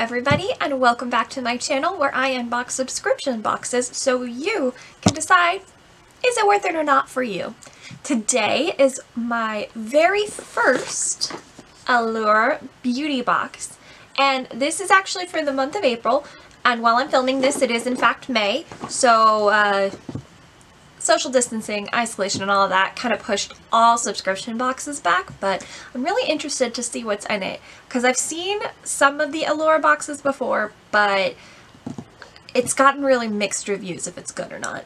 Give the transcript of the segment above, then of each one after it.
everybody, and welcome back to my channel where I unbox subscription boxes so you can decide is it worth it or not for you. Today is my very first Allure beauty box, and this is actually for the month of April, and while I'm filming this it is in fact May, so social distancing, isolation, and all of that kind of pushed all subscription boxes back, but I'm really interested to see what's in it because I've seen some of the Allure boxes before, but it's gotten really mixed reviews if it's good or not.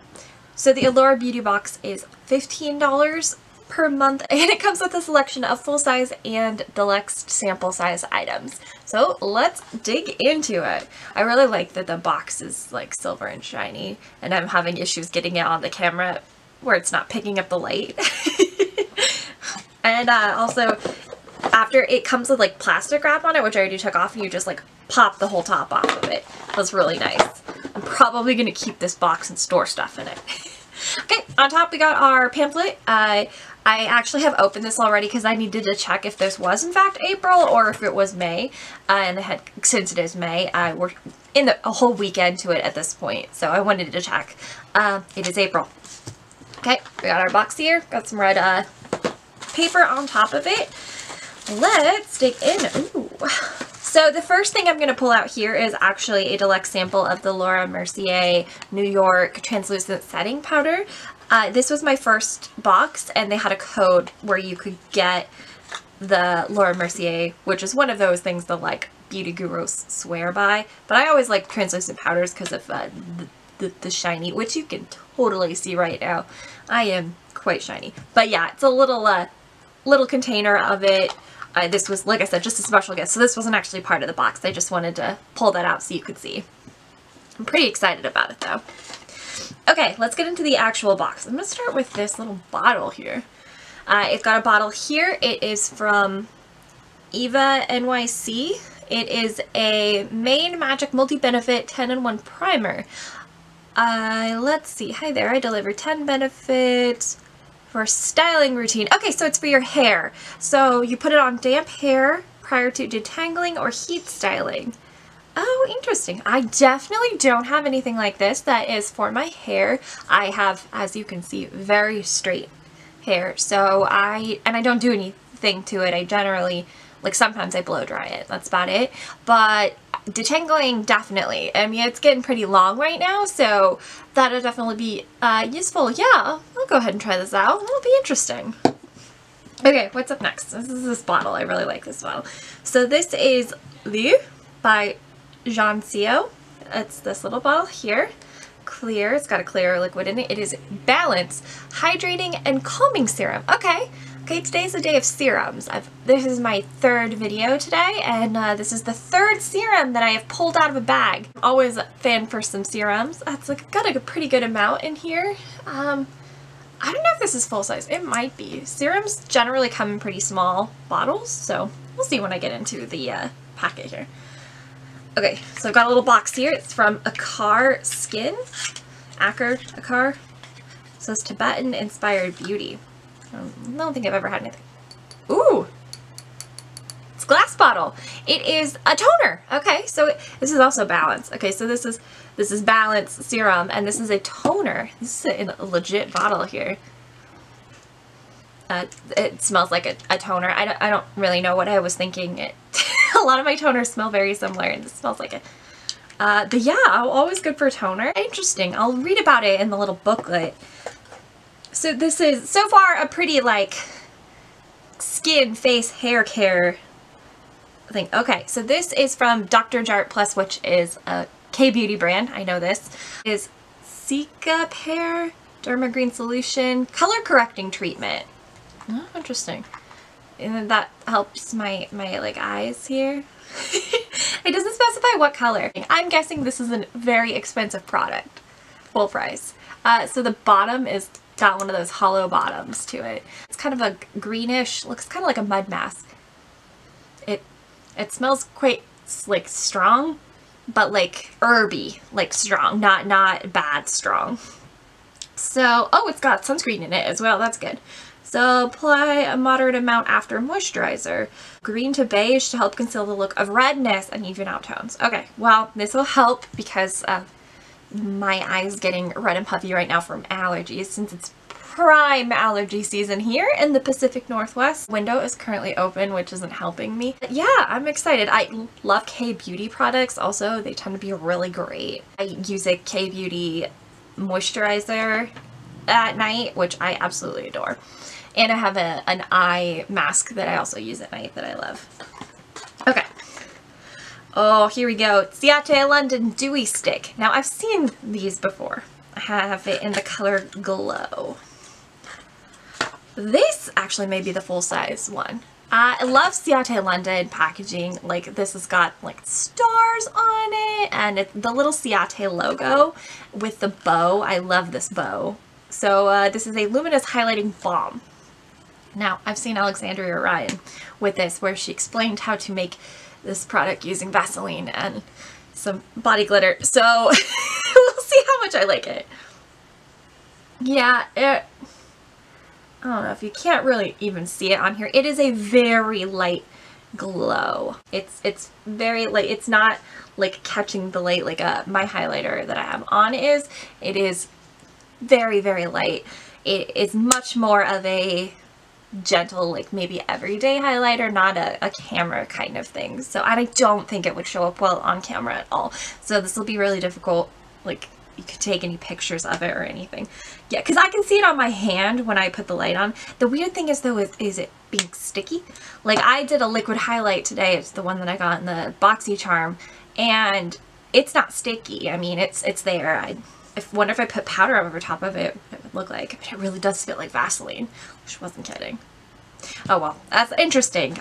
So the Allure beauty box is $15 per month, and it comes with a selection of full-size and deluxe sample size items. So let's dig into it. I really like that the box is like silver and shiny, and I'm having issues getting it on the camera where it's not picking up the light. And also, after it comes with like plastic wrap on it, which I already took off, and you just like pop the whole top off of it. That's really nice. I'm probably gonna keep this box and store stuff in it. Okay, on top we got our pamphlet. I actually have opened this already because I needed to check if this was in fact April or if it was May. And since it is May, we're in a whole weekend to it at this point, so I wanted to check. It is April. Okay, we got our box here. Got some red paper on top of it. Let's dig in. Ooh. So the first thing I'm going to pull out here is actually a deluxe sample of the Laura Mercier New York Translucent Setting Powder. This was my first box, and they had a code where you could get the Laura Mercier, which is one of those things that like beauty gurus swear by. But I always like translucent powders because of the shiny, which you can totally see right now. I am quite shiny. But yeah, it's a little container of it. This was, like I said, just a special gift, so this wasn't actually part of the box. I just wanted to pull that out so you could see. I'm pretty excited about it, though. Okay, let's get into the actual box. I'm going to start with this little bottle here. It's got a bottle here. It is from Eva NYC. It is a Mane Magic Multi-Benefit 10-in-1 Primer. Let's see. Hi there. I deliver 10 benefits for styling routine. Okay, so it's for your hair. So you put it on damp hair prior to detangling or heat styling. Oh, interesting. I definitely don't have anything like this that is for my hair. I have, as you can see, very straight hair. So I don't do anything to it. I generally, like sometimes I blow dry it. That's about it. But detangling, definitely. I mean, it's getting pretty long right now, so that'll definitely be useful. Yeah, I'll go ahead and try this out. It'll be interesting. Okay, what's up next? This is this bottle. I really like this bottle. So this is by Geneseo. It's this little bottle here. Clear. It's got a clear liquid in it. It is Balance Hydrating and Calming Serum. Okay. Okay, today's the day of serums. This is my third video today, and this is the third serum that I have pulled out of a bag. I'm always a fan for some serums. It's like got a pretty good amount in here. I don't know if this is full size. It might be. Serums generally come in pretty small bottles, so we'll see when I get into the packet here. Okay, so I've got a little box here. It's from Akar Skin. Akar. It says Tibetan Inspired Beauty. I don't think I've ever had anything. Ooh! It's a glass bottle. It is a toner. Okay, so this is also Balance. Okay, so this is Balance Serum, and this is a toner. This is a legit bottle here. It smells like a toner. I don't really know what I was thinking. A lot of my toners smell very similar, and this smells like it. But yeah, always good for a toner. Interesting. I'll read about it in the little booklet. So this is, so far, a pretty, like, skin, face, hair care thing. Okay, so this is from Dr. Jart Plus, which is a K-beauty brand. I know this. It is Cicapair Dermagreen Solution Color Correcting Treatment. Oh, interesting. And then that helps my like, eyes here. It doesn't specify what color. I'm guessing this is a very expensive product. Full price. So the bottom is got one of those hollow bottoms to it. It's kind of a greenish, looks kind of like a mud mask. It smells quite like strong, but like herby, like strong, not bad strong. So, oh, it's got sunscreen in it as well. That's good. So apply a moderate amount after moisturizer. Green to beige to help conceal the look of redness and even out tones. Okay, well, this will help because my eyes getting red and puffy right now from allergies since it's prime allergy season here in the Pacific Northwest. Window is currently open, which isn't helping me. But yeah, I'm excited. I love K-Beauty products also. They tend to be really great. I use a K-Beauty moisturizer at night, which I absolutely adore. And I have an eye mask that I also use at night that I love. Okay. Oh, here we go. Ciate London Dewy Stick. Now, I've seen these before. I have it in the color Glow. This actually may be the full-size one. I love Ciate London packaging. Like, this has got, like, stars on it, and the little Ciate logo with the bow. I love this bow. So, this is a Luminous Highlighting Balm. Now, I've seen Alexandria Ryan with this, where she explained how to make this product using Vaseline and some body glitter. So, we'll see how much I like it. Yeah, I don't know if you can't really even see it on here. It is a very light glow. It's very light. It's not like catching the light like my highlighter that I have on is. It is very, very light. It is much more of a gentle, like maybe everyday highlighter, not a camera kind of thing. So, and I don't think it would show up well on camera at all. So this will be really difficult. Like, you could take any pictures of it or anything. Yeah, because I can see it on my hand when I put the light on. The weird thing is though, is it being sticky? Like, I did a liquid highlight today. It's the one that I got in the BoxyCharm, and it's not sticky. I mean, it's there. I wonder if I put powder over top of it, what it would look like. But it really does feel like Vaseline, which wasn't kidding. Oh well, that's interesting.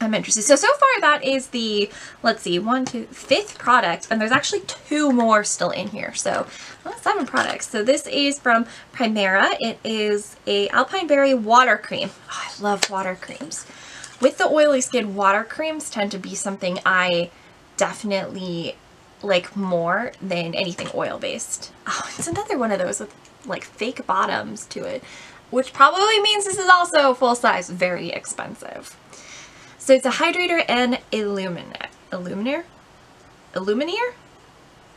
I'm interested. So far that is the, let's see, 5th product, and there's actually 2 more still in here. So, well, 7 products. So this is from Primera. It is a Alpine Berry water cream. Oh, I love water creams. With the oily skin, water creams tend to be something I definitely like more than anything oil-based. Oh, it's another one of those with like fake bottoms to it, which probably means this is also full size, very expensive. So it's a hydrator and illuminator?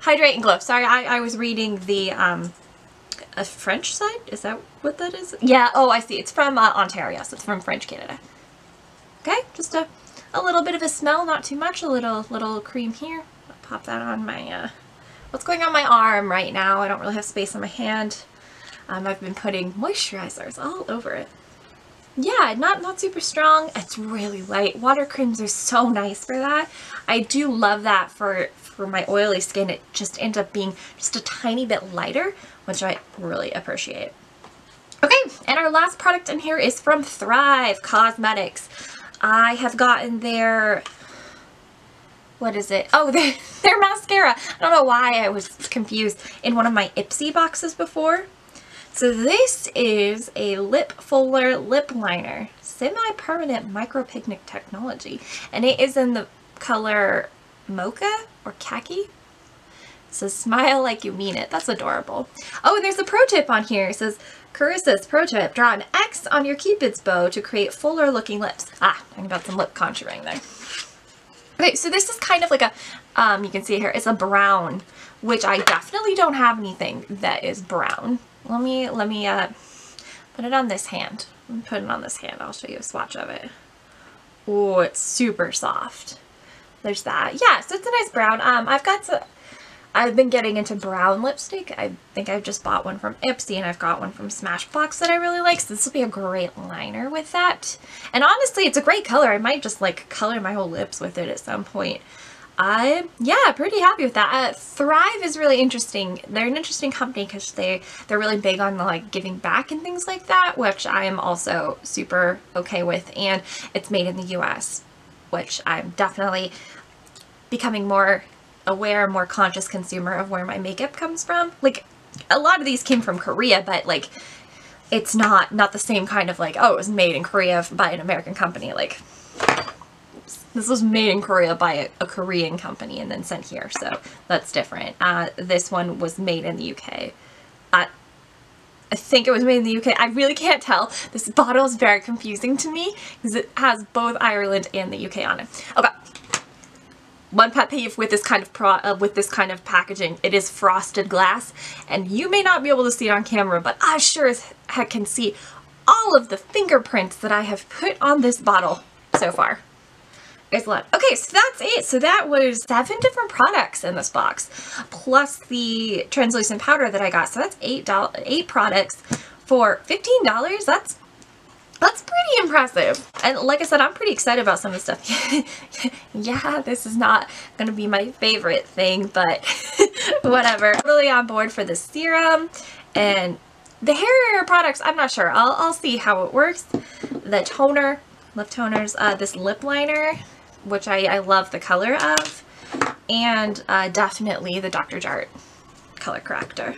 Hydrate and glow. Sorry, I was reading the a French side? Is that what that is? Yeah, oh, I see. It's from Ontario, so it's from French Canada. Okay, just a little bit of a smell, not too much. A little cream here. I'll pop that on my, what's going on my arm right now? I don't really have space on my hand. I've been putting moisturizers all over it. Yeah, not super strong. It's really light. Water creams are so nice for that. I do love that for my oily skin. It just ends up being just a tiny bit lighter, which I really appreciate. Okay, and our last product in here is from Thrive Causemetics. I have gotten their, what is it? Oh, their mascara. I don't know why I was confused in one of my Ipsy boxes before. So this is a lip fuller lip liner, semi-permanent micropigment technology, and it is in the color mocha or khaki. It says smile like you mean it. That's adorable. Oh, and there's a pro tip on here. It says Carissa's pro tip, draw an X on your Cupid's bow to create fuller looking lips. Ah, talking about some lip contouring there. Okay, so this is kind of like a, you can see it here, it's a brown, which I definitely don't have anything that is brown. Let me put it on this hand. Let me put it on this hand. I'll show you a swatch of it. Oh, it's super soft. There's that. Yeah, so it's a nice brown. I've been getting into brown lipstick. I think I've just bought one from Ipsy, and I've got one from Smashbox that I really like. So this will be a great liner with that. And honestly, it's a great color. I might just like color my whole lips with it at some point. Yeah, pretty happy with that. Thrive is really interesting. They're an interesting company because they're really big on the like giving back and things like that, which I am also super okay with. And it's made in the US, which I'm definitely becoming more aware, more conscious consumer of where my makeup comes from. Like, a lot of these came from Korea, but like, it's not the same kind of like, oh, it was made in Korea by an American company. Like, this was made in Korea by a Korean company and then sent here, so that's different. This one was made in the UK. I think it was made in the UK. I really can't tell. This bottle is very confusing to me because it has both Ireland and the UK on it. Okay. One pet peeve with this kind of packaging, it is frosted glass, and you may not be able to see it on camera, but I sure as heck can see all of the fingerprints that I have put on this bottle so far. There's a lot. Okay, so that's it. So that was 7 different products in this box, plus the translucent powder that I got. So that's 8 products for $15. That's pretty impressive. And like I said, I'm pretty excited about some of the stuff. Yeah, this is not going to be my favorite thing, but whatever. Totally on board for the serum and the hair products. I'm not sure. I'll see how it works. The toner, lip toners, this lip liner, which I love the color of, and definitely the Dr. Jart color corrector.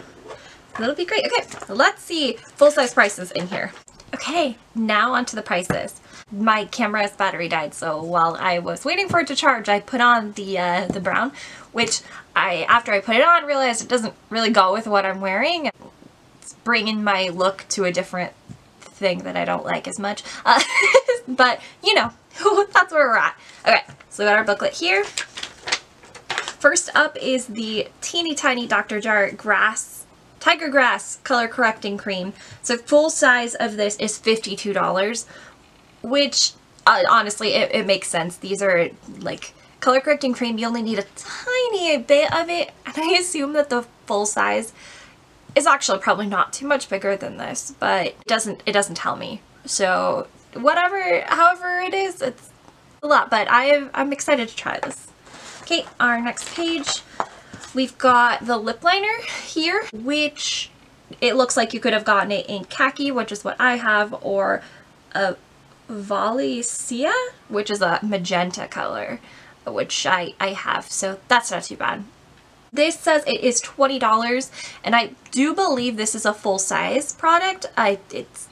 That'll be great. Okay, so let's see full-size prices in here. Okay, now onto the prices. My camera's battery died, so while I was waiting for it to charge, I put on the brown, which after I put it on, realized it doesn't really go with what I'm wearing. It's bringing my look to a different thing that I don't like as much. But, you know, that's where we're at. Okay, so we got our booklet here. First up is the teeny tiny Dr. Jart Tiger Grass color correcting cream. So full size of this is $52, which honestly it makes sense. These are like color correcting cream. You only need a tiny bit of it, and I assume that the full size is actually probably not too much bigger than this, but it doesn't tell me. So whatever, however it is, it's a lot, but I'm excited to try this. Okay, our next page. We've got the lip liner here, which it looks like you could have gotten it in khaki, which is what I have, or a Valencia, which is a magenta color, which I have, so that's not too bad. This says it is $20, and I do believe this is a full-size product. It's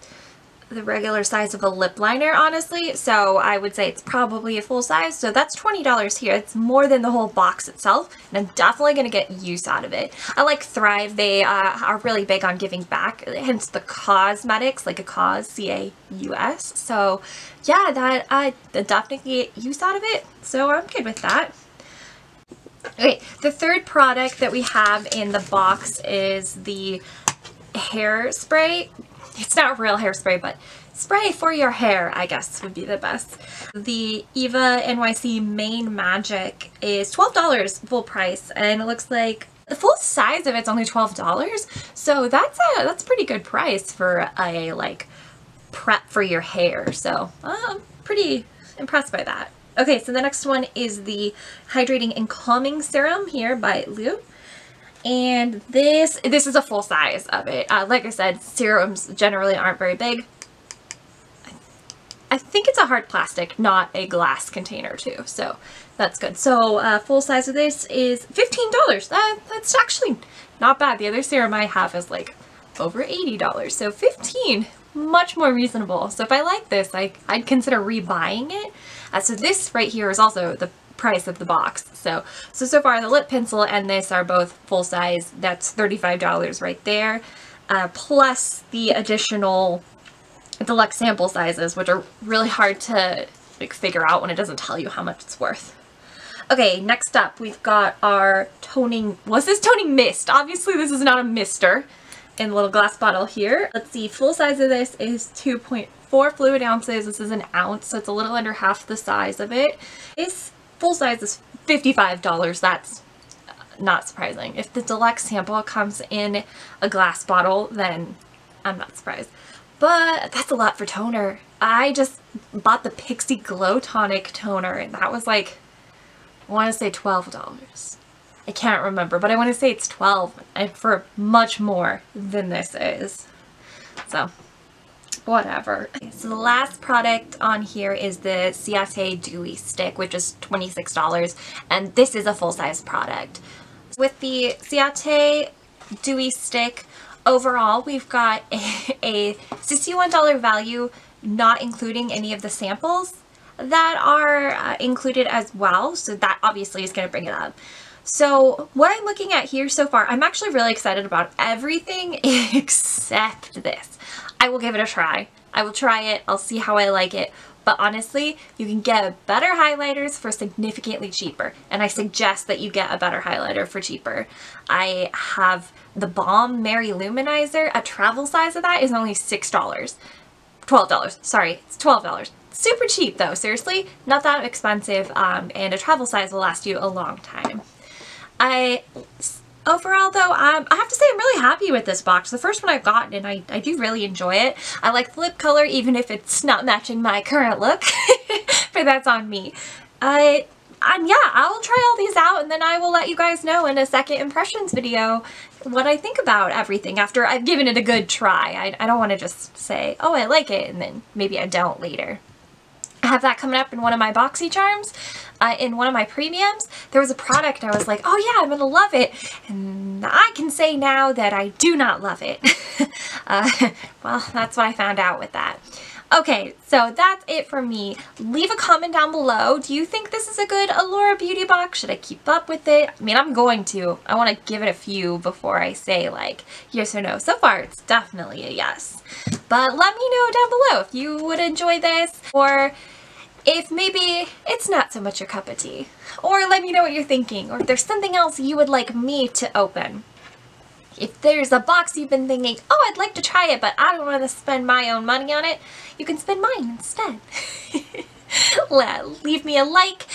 the regular size of a lip liner, honestly, so I would say it's probably a full size. So that's $20 here. It's more than the whole box itself, and I'm definitely going to get use out of it. I like Thrive. They are really big on giving back, hence the cosmetics, like a cause, C-A-U-S. So yeah, that I definitely get use out of it, so I'm good with that. Okay, the third product that we have in the box is the hairspray. It's not real hairspray, but spray for your hair, I guess, would be the best. The Eva NYC Main Magic is $12 full price, and it looks like the full size of it's only $12. So that's a pretty good price for a like prep for your hair. So I'm pretty impressed by that. Okay, so the next one is the Hydrating and Calming Serum here by Lou. And this is a full size of it. Like I said, serums generally aren't very big. I think it's a hard plastic, not a glass container too, so that's good. So full size of this is $15. That's actually not bad. The other serum I have is like over $80, so $15, much more reasonable. So if I like this, I'd consider rebuying it. So this right here is also the price of the box. So far the lip pencil and this are both full size. That's $35 right there, plus the additional deluxe sample sizes, which are really hard to like figure out when it doesn't tell you how much it's worth. Okay, next up we've got our toning, what's this toning mist? Obviously this is not a mister, in the little glass bottle here. Let's see, full size of this is 2.4 fluid ounces. This is an ounce, so it's a little under half the size of it. This full size is $55. That's not surprising. If the deluxe sample comes in a glass bottle, then I'm not surprised. But that's a lot for toner. I just bought the Pixi Glow Tonic toner, and that was like, I want to say $12. I can't remember, but I want to say it's $12, and for much more than this is. So whatever. So the last product on here is the Ciate Dewy Stick, which is $26, and this is a full-size product. With the Ciate Dewy Stick, overall we've got a $61 value, not including any of the samples that are included as well, so that obviously is going to bring it up. So what I'm looking at here so far, I'm actually really excited about everything except this. I will give it a try. I will try it. I'll see how I like it. But honestly, you can get better highlighters for significantly cheaper. And I suggest that you get a better highlighter for cheaper. I have the Balm Mary Luminizer. A travel size of that is only $6. $12. Sorry, it's $12. Super cheap though, seriously. Not that expensive, and a travel size will last you a long time. Overall though, I have to say I'm really happy with this box. The first one I've gotten, and I do really enjoy it. I like the lip color even if it's not matching my current look, but that's on me. And yeah, I'll try all these out and then I will let you guys know in a second impressions video what I think about everything after I've given it a good try. I don't want to just say, oh, I like it, and then maybe I don't later. I have that coming up in one of my BoxyCharms. In one of my premiums, there was a product I was like, oh yeah, I'm gonna love it. And I can say now that I do not love it. Well, that's what I found out with that. Okay, so that's it for me. Leave a comment down below. Do you think this is a good Allura beauty box? Should I keep up with it? I mean, I'm going to. I want to give it a few before I say like yes or no. So far, it's definitely a yes. But let me know down below if you would enjoy this, or if maybe it's not so much your cup of tea. Or let me know what you're thinking, or if there's something else you would like me to open. If there's a box you've been thinking, oh, I'd like to try it, but I don't want to spend my own money on it, you can spend mine instead. Leave me a like,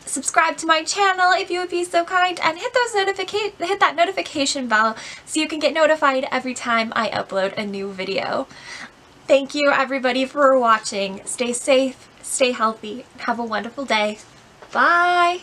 subscribe to my channel if you would be so kind, and hit that notification bell so you can get notified every time I upload a new video. Thank you everybody for watching. Stay safe, stay healthy, and have a wonderful day. Bye!